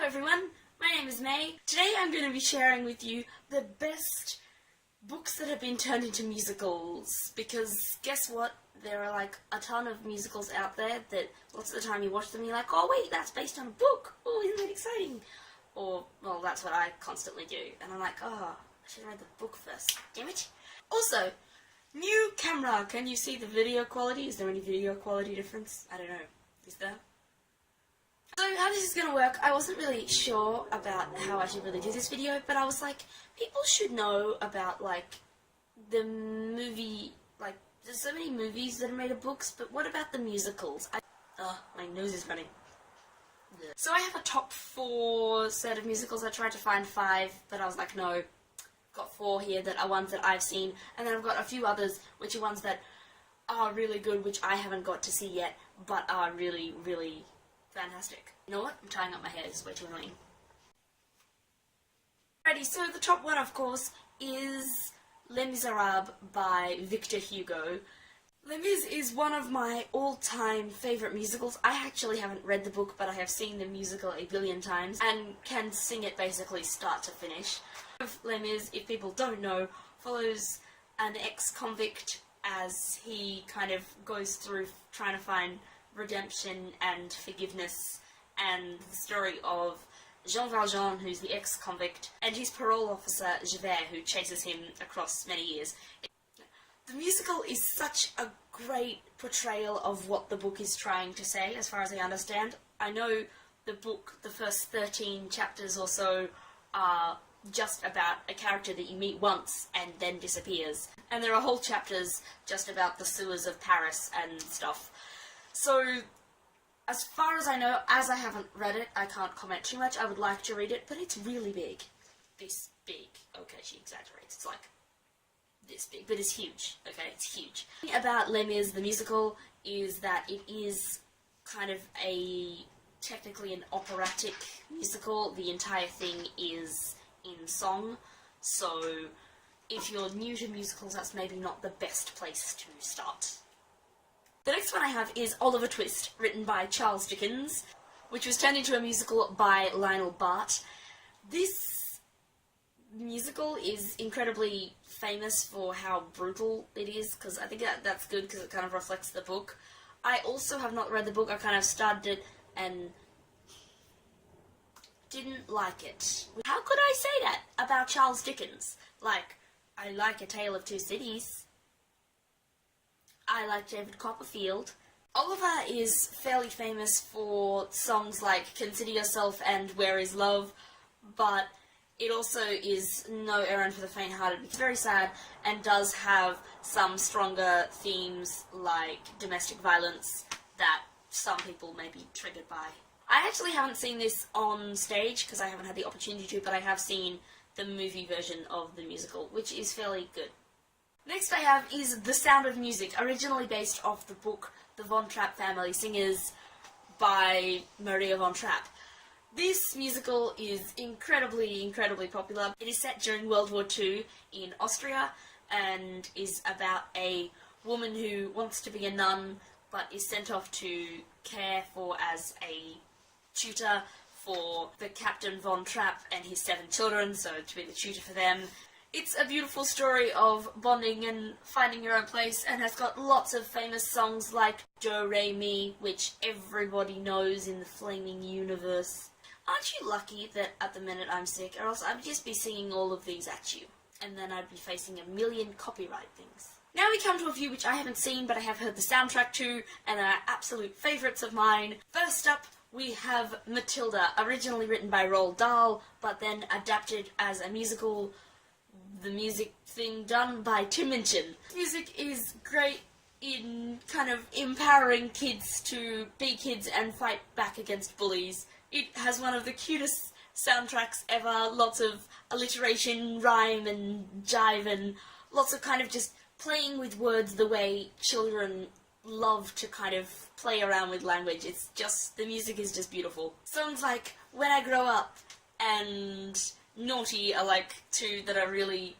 everyone, my name is May. Today I'm going to be sharing with you the best books that have been turned into musicals, because guess what? There are like a ton of musicals out there that lots of the time you watch them and you're like, oh wait, that's based on a book, oh isn't that exciting? Or, well, that's what I constantly do, and I'm like, oh, I should have read the book first, damn it. Also, new camera, can you see the video quality? Is there any video quality difference? I don't know, is there? So how this is going to work, I wasn't really sure about how I should really do this video, but I was like, people should know about, like, the movie, like, there's so many movies that are made of books, but what about the musicals? My nose is running. So I have a top 4 set of musicals. I tried to find 5, but I was like, no, got 4 here that are ones that I've seen, and then I've got a few others, which are ones that are really good, which I haven't got to see yet, but are really, really fantastic. You know what? I'm tying up my hair. This is way too annoying. Alrighty, so the top one, of course, is Les Misérables by Victor Hugo. Les Mis is one of my all-time favourite musicals. I actually haven't read the book, but I have seen the musical a billion times and can sing it basically start to finish. Les Mis, if people don't know, follows an ex-convict as he kind of goes through trying to find redemption and forgiveness, and the story of Jean Valjean, who's the ex-convict, and his parole officer, Javert, who chases him across many years. The musical is such a great portrayal of what the book is trying to say, as far as I understand. I know the book, the first 13 chapters or so, are just about a character that you meet once and then disappears. And there are whole chapters just about the sewers of Paris and stuff. So, as far as I know, as I haven't read it, I can't comment too much. I would like to read it, but it's really big. This big. Okay, she exaggerates. It's like this big, but it's huge. Okay, it's huge. The thing about Les Mis, the musical, is that it is kind of technically an operatic musical. The entire thing is in song, so if you're new to musicals, that's maybe not the best place to start. The next one I have is Oliver Twist, written by Charles Dickens, which was turned into a musical by Lionel Bart. This musical is incredibly famous for how brutal it is, because I think that's good because it kind of reflects the book. I also have not read the book. I kind of started it and didn't like it. How could I say that about Charles Dickens? Like, I like A Tale of Two Cities. I like David Copperfield. Oliver is fairly famous for songs like Consider Yourself and Where Is Love, but it also is no errand for the faint-hearted. It's very sad and does have some stronger themes like domestic violence that some people may be triggered by. I actually haven't seen this on stage because I haven't had the opportunity to, but I have seen the movie version of the musical, which is fairly good. Next I have is The Sound of Music, originally based off the book The Von Trapp Family Singers by Maria von Trapp. This musical is incredibly, incredibly popular. It is set during World War II in Austria and is about a woman who wants to be a nun but is sent off to care for as a tutor for the Captain von Trapp and his 7 children, so to be the tutor for them. It's a beautiful story of bonding and finding your own place, and has got lots of famous songs like Do Re Mi, which everybody knows in the flaming universe. Aren't you lucky that at the minute I'm sick, or else I'd just be singing all of these at you, and then I'd be facing a million copyright things. Now we come to a few which I haven't seen, but I have heard the soundtrack to, and are absolute favourites of mine. First up, we have Matilda, originally written by Roald Dahl, but then adapted as a musical. The music thing done by Tim Minchin. Music is great in kind of empowering kids to be kids and fight back against bullies. It has one of the cutest soundtracks ever, lots of alliteration, rhyme and jive, and lots of kind of just playing with words the way children love to kind of play around with language. It's just, the music is just beautiful. Songs like When I Grow Up and Naughty are like 2 that are really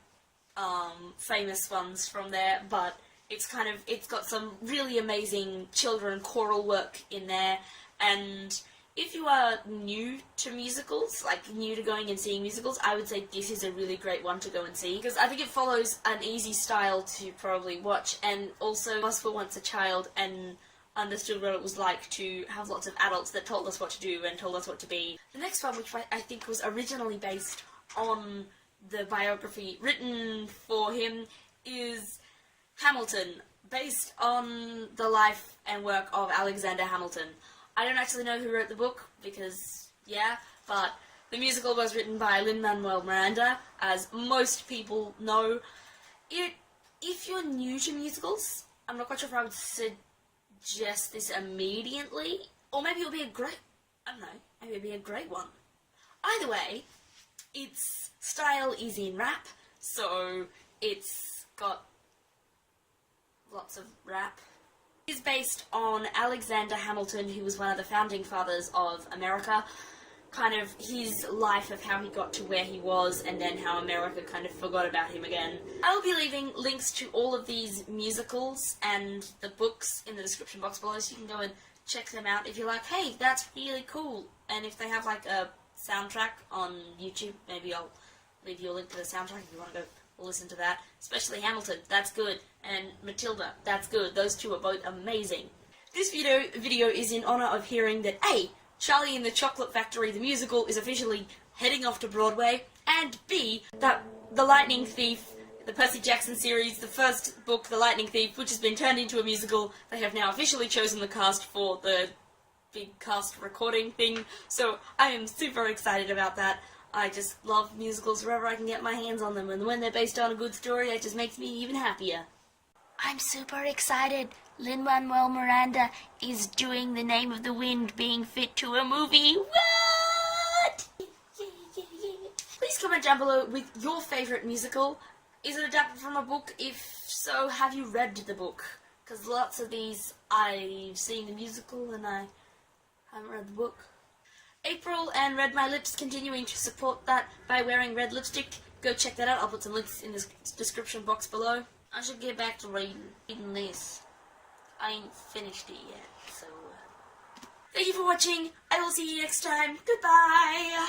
famous ones from there, but it's got some really amazing children choral work in there, and If you are new to musicals, like new to going and seeing musicals, I would say this is a really great one to go and see, because I think it follows an easy style to probably watch, and also was for once a child and understood what it was like to have lots of adults that told us what to do and told us what to be. The next one, which I think was originally based on the biography written for him, is Hamilton, based on the life and work of Alexander Hamilton. I don't actually know who wrote the book, because, yeah, but the musical was written by Lin-Manuel Miranda, as most people know. If you're new to musicals, I'm not quite sure if I would suggest this immediately, or maybe it'll be a great, I don't know, maybe it'll be a great one. Either way, its style is in rap, so it's got lots of rap. It is based on Alexander Hamilton, who was one of the founding fathers of America, kind of his life of how he got to where he was, and then how America kind of forgot about him again. I will be leaving links to all of these musicals and the books in the description box below, so you can go and check them out if you're like, hey, that's really cool. And if they have like a soundtrack on YouTube, maybe I'll leave you a link to the soundtrack if you want to go listen to that. Especially Hamilton, that's good. And Matilda, that's good. Those two are both amazing. This video is in honor of hearing that A, Charlie and the Chocolate Factory, the musical, is officially heading off to Broadway, and B, that The Lightning Thief, the Percy Jackson series, the first book, The Lightning Thief, which has been turned into a musical, they have now officially chosen the cast for the big cast recording thing, so I am super excited about that. I just love musicals wherever I can get my hands on them, and when they're based on a good story, it just makes me even happier. I'm super excited. Lin-Manuel Miranda is doing The Name of the Wind being fit to a movie. What? Please comment down below with your favourite musical. Is it adapted from a book? If so, have you read the book? Because lots of these, I've seen the musical and I haven't read the book. April and Red My Lips continuing to support that by wearing red lipstick. Go check that out. I'll put some links in the description box below. I should get back to reading this. I ain't finished it yet, so... Thank you for watching. I will see you next time. Goodbye!